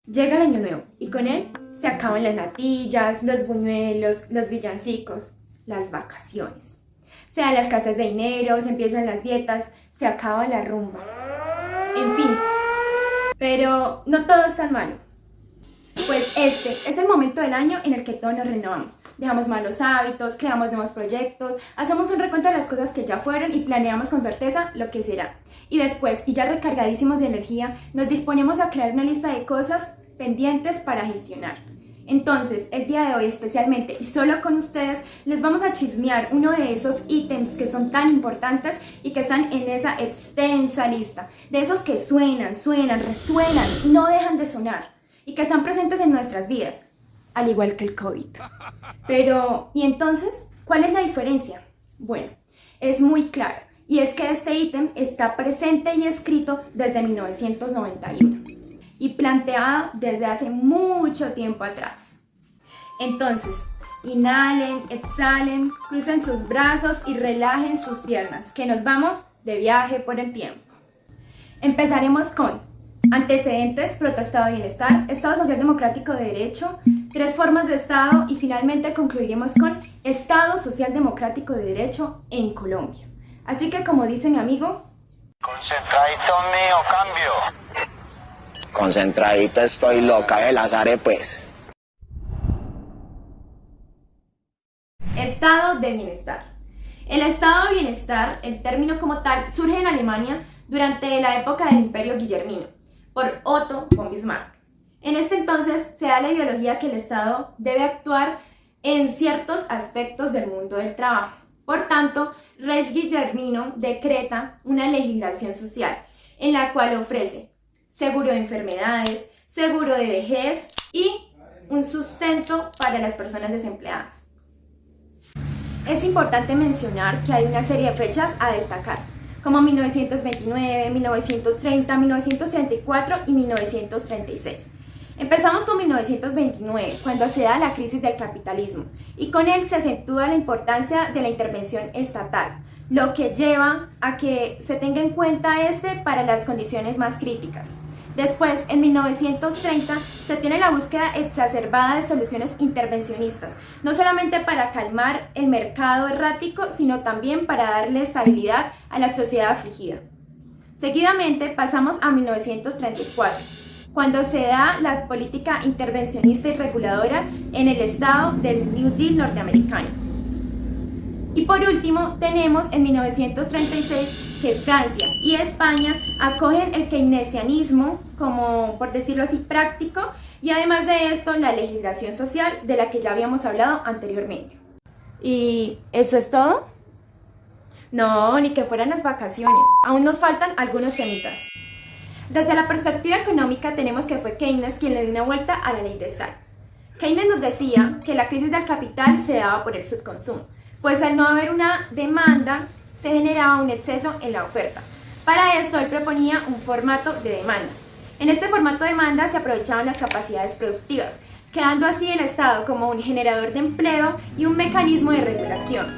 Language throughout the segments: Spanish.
Llega el año nuevo y con él se acaban las natillas, los buñuelos, los villancicos, las vacaciones. Se dan las casas de dinero, se empiezan las dietas, se acaba la rumba. En fin, pero no todo es tan malo. Pues este es el momento del año en el que todos nos renovamos. Dejamos malos hábitos, creamos nuevos proyectos, hacemos un recuento de las cosas que ya fueron y planeamos con certeza lo que será. Y después, y ya recargadísimos de energía, nos disponemos a crear una lista de cosas pendientes para gestionar. Entonces, el día de hoy especialmente y solo con ustedes, les vamos a chismear uno de esos ítems que son tan importantes y que están en esa extensa lista. De esos que suenan, resuenan y no dejan de sonar y que están presentes en nuestras vidas, al igual que el COVID. Pero, ¿y entonces cuál es la diferencia? Bueno, es muy claro, y es que este ítem está presente y escrito desde 1991 y planteado desde hace mucho tiempo atrás. Entonces, inhalen, exhalen, crucen sus brazos y relajen sus piernas, que nos vamos de viaje por el tiempo. Empezaremos con antecedentes, protoestado de bienestar, Estado Social Democrático de Derecho, 3 formas de Estado y finalmente concluiremos con Estado Social Democrático de Derecho en Colombia. Así que como dice mi amigo, concentradito mío, cambio. Concentradita estoy loca de las pues. Estado de bienestar. El estado de bienestar, el término como tal, surge en Alemania durante la época del Imperio Guillermino, por Otto von Bismarck. En este entonces se da la ideología que el Estado debe actuar en ciertos aspectos del mundo del trabajo. Por tanto, Reich Guillermino decreta una legislación social en la cual ofrece seguro de enfermedades, seguro de vejez y un sustento para las personas desempleadas. Es importante mencionar que hay una serie de fechas a destacar, como 1929, 1930, 1934 y 1936. Empezamos con 1929, cuando se da la crisis del capitalismo, y con él se acentúa la importancia de la intervención estatal, lo que lleva a que se tenga en cuenta para las condiciones más críticas. Después, en 1930, se tiene la búsqueda exacerbada de soluciones intervencionistas, no solamente para calmar el mercado errático, sino también para darle estabilidad a la sociedad afligida. Seguidamente, pasamos a 1934, cuando se da la política intervencionista y reguladora en el estado del New Deal norteamericano. Y por último, tenemos en 1936 que Francia y España acogen el keynesianismo como, por decirlo así, práctico, y además de esto, la legislación social de la que ya habíamos hablado anteriormente. ¿Y eso es todo? No, ni que fueran las vacaciones. Aún nos faltan algunos temitas. Desde la perspectiva económica tenemos que fue Keynes quien le dio una vuelta a la ley de Stahl. Keynes nos decía que la crisis del capital se daba por el subconsumo, pues al no haber una demanda, se generaba un exceso en la oferta. Para esto, él proponía un formato de demanda. En este formato de demanda se aprovechaban las capacidades productivas, quedando así el Estado como un generador de empleo y un mecanismo de regulación.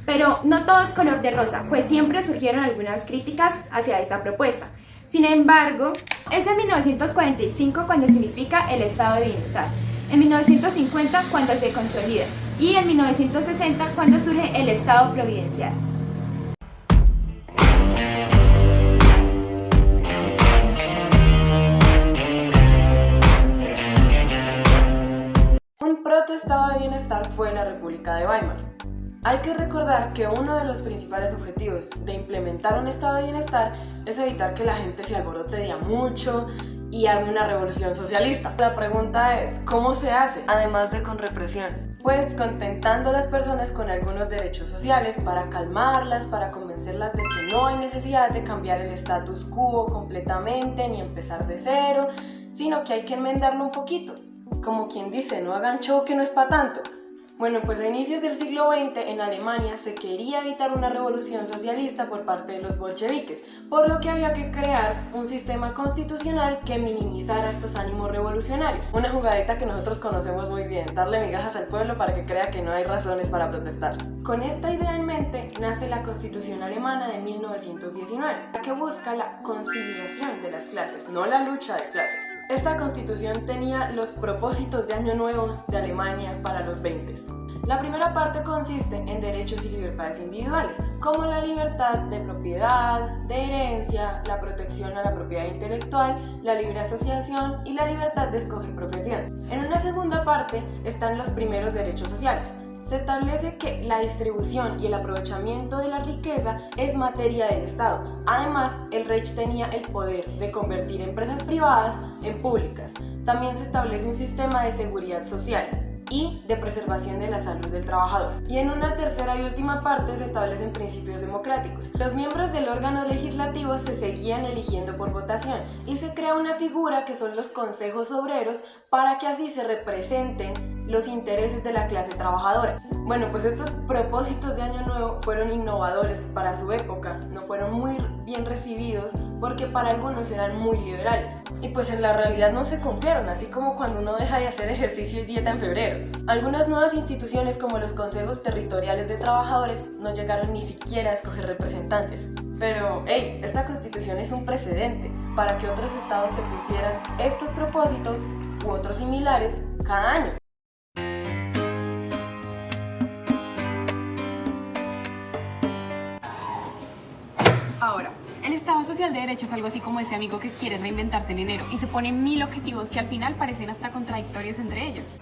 Pero no todo es color de rosa, pues siempre surgieron algunas críticas hacia esta propuesta. Sin embargo, es en 1945 cuando se unifica el Estado de Bienestar, en 1950 cuando se consolida y en 1960 cuando surge el Estado Providencial. Un protoestado de bienestar fue la República de Weimar. Hay que recordar que uno de los principales objetivos de implementar un estado de bienestar es evitar que la gente se alborote de a mucho y arme una revolución socialista. La pregunta es, ¿cómo se hace? Además de con represión. Pues contentando a las personas con algunos derechos sociales para calmarlas, para convencerlas de que no hay necesidad de cambiar el status quo completamente ni empezar de cero, sino que hay que enmendarlo un poquito. Como quien dice, no hagan show que no es para tanto. Bueno, pues a inicios del siglo XX en Alemania se quería evitar una revolución socialista por parte de los bolcheviques, por lo que había que crear un sistema constitucional que minimizara estos ánimos revolucionarios. Una jugadita que nosotros conocemos muy bien, darle migajas al pueblo para que crea que no hay razones para protestar. Con esta idea en mente nace la Constitución alemana de 1919, que busca la conciliación de las clases, no la lucha de clases. Esta constitución tenía los propósitos de Año Nuevo de Alemania para los 20. La primera parte consiste en derechos y libertades individuales, como la libertad de propiedad, de herencia, la protección a la propiedad intelectual, la libre asociación y la libertad de escoger profesión. En una segunda parte están los primeros derechos sociales. Se establece que la distribución y el aprovechamiento de la riqueza es materia del Estado. Además, el Reich tenía el poder de convertir empresas privadas en públicas. También se establece un sistema de seguridad social y de preservación de la salud del trabajador. Y en una tercera y última parte se establecen principios democráticos. Los miembros del órgano legislativo se seguían eligiendo por votación y se crea una figura que son los consejos obreros para que así se representen los intereses de la clase trabajadora. Bueno, pues estos propósitos de Año Nuevo fueron innovadores para su época, no fueron muy bien recibidos porque para algunos eran muy liberales. Y pues en la realidad no se cumplieron, así como cuando uno deja de hacer ejercicio y dieta en febrero. Algunas nuevas instituciones como los consejos territoriales de trabajadores no llegaron ni siquiera a escoger representantes. Pero, hey, esta constitución es un precedente para que otros estados se pusieran estos propósitos u otros similares cada año. Ahora, el Estado Social de Derecho es algo así como ese amigo que quiere reinventarse en enero y se pone 1000 objetivos que al final parecen hasta contradictorios entre ellos.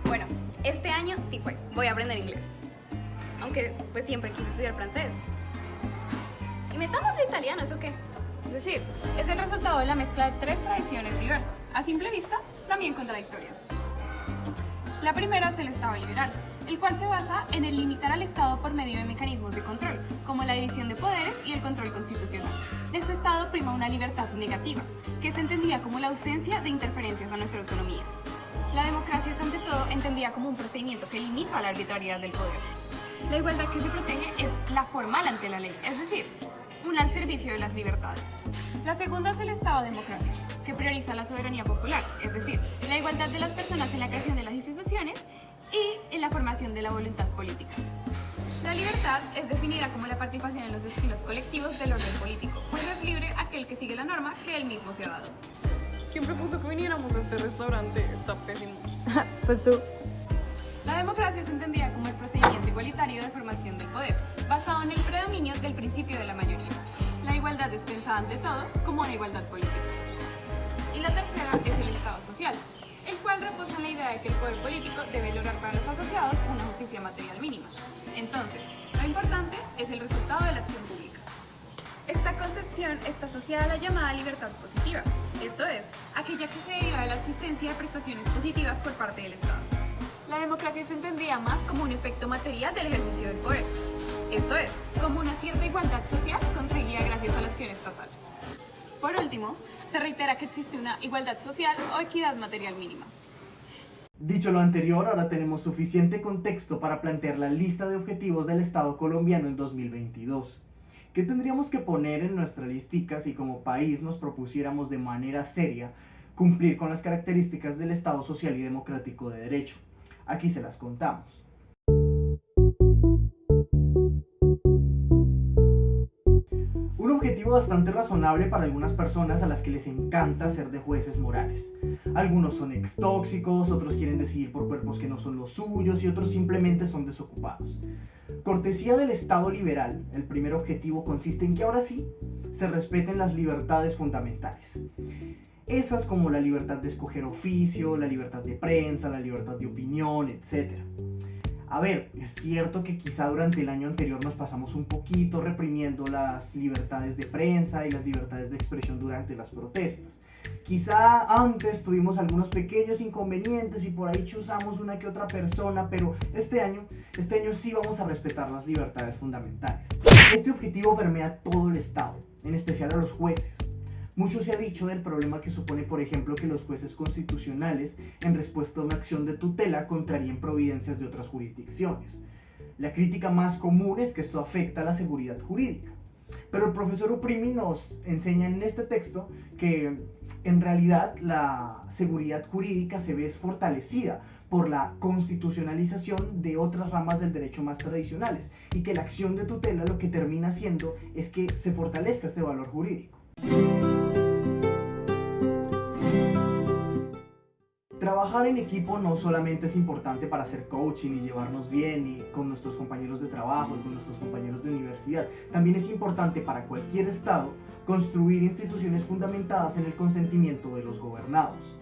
Bueno, este año sí fue. Voy a aprender inglés. Aunque pues siempre quise estudiar francés. Y metámosle italiano, ¿eso qué? Es decir, es el resultado de la mezcla de 3 tradiciones diversas, a simple vista también contradictorias. La primera es el Estado liberal, el cual se basa en el limitar al Estado por medio de mecanismos de control, como la división de poderes y el control constitucional. Este Estado prima una libertad negativa, que se entendía como la ausencia de interferencias a nuestra autonomía. La democracia es ante todo entendida como un procedimiento que limita la arbitrariedad del poder. La igualdad que se protege es la formal ante la ley, es decir, una al servicio de las libertades. La segunda es el Estado democrático, que prioriza la soberanía popular, es decir, la igualdad de las personas en la creación de las instituciones y en la formación de la voluntad política. La libertad es definida como la participación en los destinos colectivos del orden político, pues es libre aquel que sigue la norma que él mismo se ha dado. ¿Quién propuso que viniéramos a este restaurante? Está pésimo. Pues tú. La democracia es entendida como el procedimiento igualitario de formación del poder, basado en el predominio del principio de la mayoría. La igualdad es pensada ante todo como una igualdad política. Y la tercera es el Estado social, el cual reposa en la idea de que el poder político debe lograr para los asociados una justicia material mínima. Entonces, lo importante es el resultado de la acción pública. Esta concepción está asociada a la llamada libertad positiva, esto es, aquella que se deriva de la existencia de prestaciones positivas por parte del Estado. La democracia se entendía más como un efecto material del ejercicio del poder, esto es, como una cierta igualdad social conseguida gracias a la acción estatal. Por último, se reitera que existe una igualdad social o equidad material mínima. Dicho lo anterior, ahora tenemos suficiente contexto para plantear la lista de objetivos del Estado colombiano en 2022. ¿Qué tendríamos que poner en nuestra listica si como país nos propusiéramos de manera seria cumplir con las características del Estado social y democrático de derecho? Aquí se las contamos. Un objetivo bastante razonable para algunas personas a las que les encanta ser de jueces morales. Algunos son extóxicos, otros quieren decidir por cuerpos que no son los suyos y otros simplemente son desocupados. Cortesía del Estado liberal, el primer objetivo consiste en que ahora sí se respeten las libertades fundamentales. Esas como la libertad de escoger oficio, la libertad de prensa, la libertad de opinión, etc. A ver, es cierto que quizá durante el año anterior nos pasamos un poquito reprimiendo las libertades de prensa y las libertades de expresión durante las protestas. Quizá antes tuvimos algunos pequeños inconvenientes y por ahí chuzamos una que otra persona, pero este año sí vamos a respetar las libertades fundamentales. Este objetivo permea todo el Estado, en especial a los jueces. Mucho se ha dicho del problema que supone, por ejemplo, que los jueces constitucionales, en respuesta a una acción de tutela, contraríen providencias de otras jurisdicciones. La crítica más común es que esto afecta a la seguridad jurídica. Pero el profesor Uprimi nos enseña en este texto que en realidad la seguridad jurídica se ve fortalecida por la constitucionalización de otras ramas del derecho más tradicionales y que la acción de tutela lo que termina haciendo es que se fortalezca este valor jurídico. Trabajar en equipo no solamente es importante para hacer coaching y llevarnos bien y con nuestros compañeros de trabajo y con nuestros compañeros de universidad, también es importante para cualquier estado construir instituciones fundamentadas en el consentimiento de los gobernados.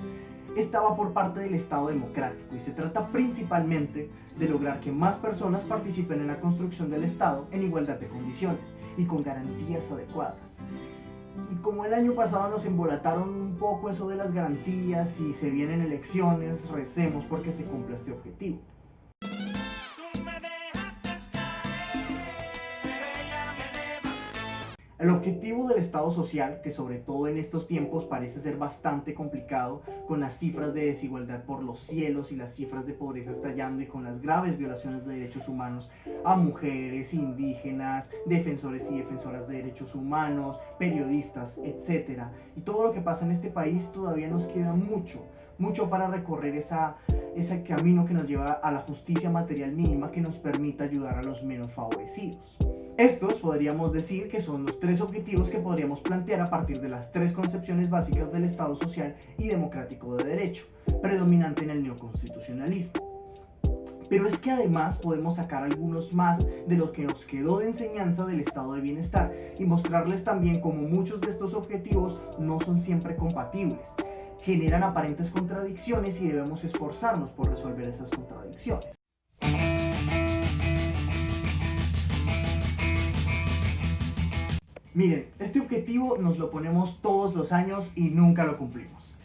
Esta va por parte del Estado democrático y se trata principalmente de lograr que más personas participen en la construcción del Estado en igualdad de condiciones y con garantías adecuadas. Y como el año pasado nos embolataron un poco eso de las garantías y se vienen elecciones, recemos porque se cumpla este objetivo. El objetivo del Estado social, que sobre todo en estos tiempos parece ser bastante complicado, con las cifras de desigualdad por los cielos y las cifras de pobreza estallando y con las graves violaciones de derechos humanos a mujeres, indígenas, defensores y defensoras de derechos humanos, periodistas, etc. Y todo lo que pasa en este país todavía nos queda mucho para recorrer ese camino que nos lleva a la justicia material mínima que nos permita ayudar a los menos favorecidos. Estos podríamos decir que son los tres objetivos que podríamos plantear a partir de las tres concepciones básicas del Estado social y democrático de derecho, predominante en el neoconstitucionalismo. Pero es que además podemos sacar algunos más de lo que nos quedó de enseñanza del estado de bienestar y mostrarles también cómo muchos de estos objetivos no son siempre compatibles, generan aparentes contradicciones y debemos esforzarnos por resolver esas contradicciones. Miren, este objetivo nos lo ponemos todos los años y nunca lo cumplimos.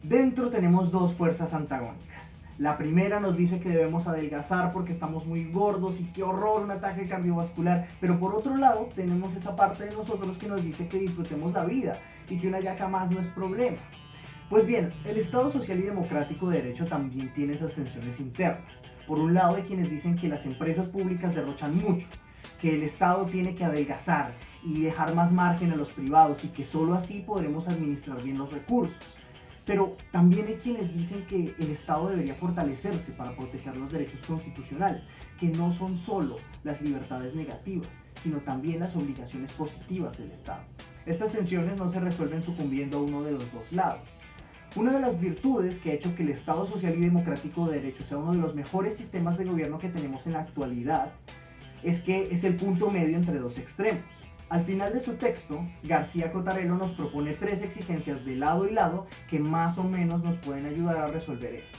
Dentro tenemos dos fuerzas antagónicas. La primera nos dice que debemos adelgazar porque estamos muy gordos y qué horror un ataque cardiovascular, pero por otro lado tenemos esa parte de nosotros que nos dice que disfrutemos la vida y que una yaca más no es problema. Pues bien, el Estado social y democrático de derecho también tiene esas tensiones internas. Por un lado hay quienes dicen que las empresas públicas derrochan mucho, que el Estado tiene que adelgazar y dejar más margen a los privados y que solo así podremos administrar bien los recursos. Pero también hay quienes dicen que el Estado debería fortalecerse para proteger los derechos constitucionales, que no son solo las libertades negativas, sino también las obligaciones positivas del Estado. Estas tensiones no se resuelven sucumbiendo a uno de los dos lados. Una de las virtudes que ha hecho que el Estado social y democrático de derecho sea uno de los mejores sistemas de gobierno que tenemos en la actualidad es que es el punto medio entre dos extremos. Al final de su texto, García Cottarello nos propone tres exigencias de lado y lado que más o menos nos pueden ayudar a resolver esto.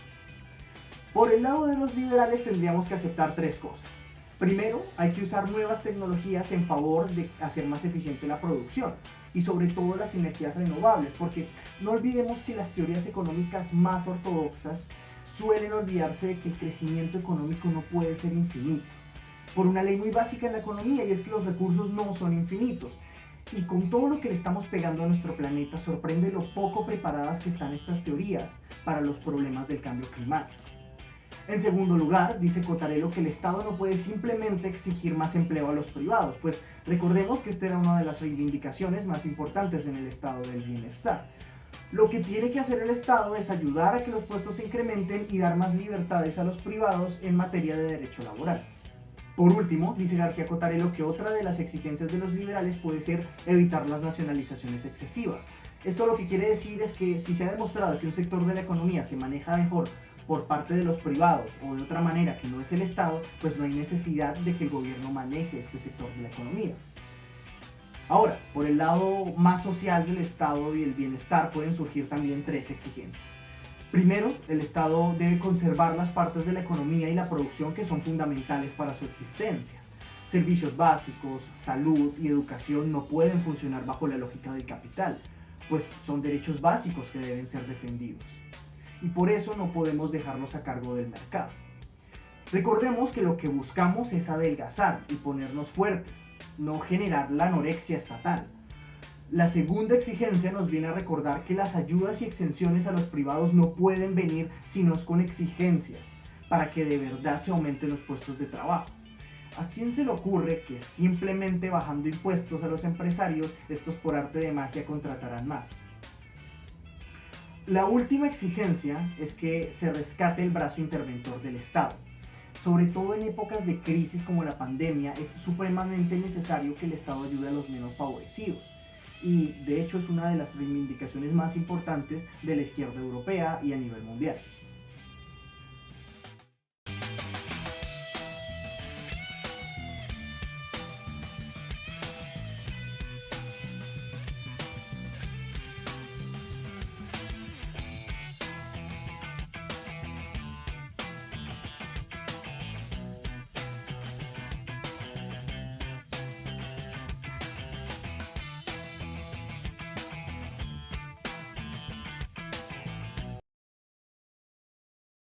Por el lado de los liberales tendríamos que aceptar tres cosas. Primero, hay que usar nuevas tecnologías en favor de hacer más eficiente la producción y sobre todo las energías renovables, porque no olvidemos que las teorías económicas más ortodoxas suelen olvidarse de que el crecimiento económico no puede ser infinito, por una ley muy básica en la economía, y es que los recursos no son infinitos. Y con todo lo que le estamos pegando a nuestro planeta, sorprende lo poco preparadas que están estas teorías para los problemas del cambio climático. En segundo lugar, dice Cottarello que el Estado no puede simplemente exigir más empleo a los privados, pues recordemos que esta era una de las reivindicaciones más importantes en el estado del bienestar. Lo que tiene que hacer el Estado es ayudar a que los puestos se incrementen y dar más libertades a los privados en materia de derecho laboral. Por último, dice García Cottarello que otra de las exigencias de los liberales puede ser evitar las nacionalizaciones excesivas. Esto lo que quiere decir es que si se ha demostrado que un sector de la economía se maneja mejor por parte de los privados o de otra manera que no es el Estado, pues no hay necesidad de que el gobierno maneje este sector de la economía. Ahora, por el lado más social del Estado y el bienestar pueden surgir también tres exigencias. Primero, el Estado debe conservar las partes de la economía y la producción que son fundamentales para su existencia. Servicios básicos, salud y educación no pueden funcionar bajo la lógica del capital, pues son derechos básicos que deben ser defendidos. Y por eso no podemos dejarlos a cargo del mercado. Recordemos que lo que buscamos es adelgazar y ponernos fuertes, no generar la anorexia estatal. La segunda exigencia nos viene a recordar que las ayudas y exenciones a los privados no pueden venir sino con exigencias para que de verdad se aumenten los puestos de trabajo. ¿A quién se le ocurre que simplemente bajando impuestos a los empresarios, estos por arte de magia contratarán más? La última exigencia es que se rescate el brazo interventor del Estado. Sobre todo en épocas de crisis como la pandemia, es supremamente necesario que el Estado ayude a los menos favorecidos. Y de hecho es una de las reivindicaciones más importantes de la izquierda europea y a nivel mundial.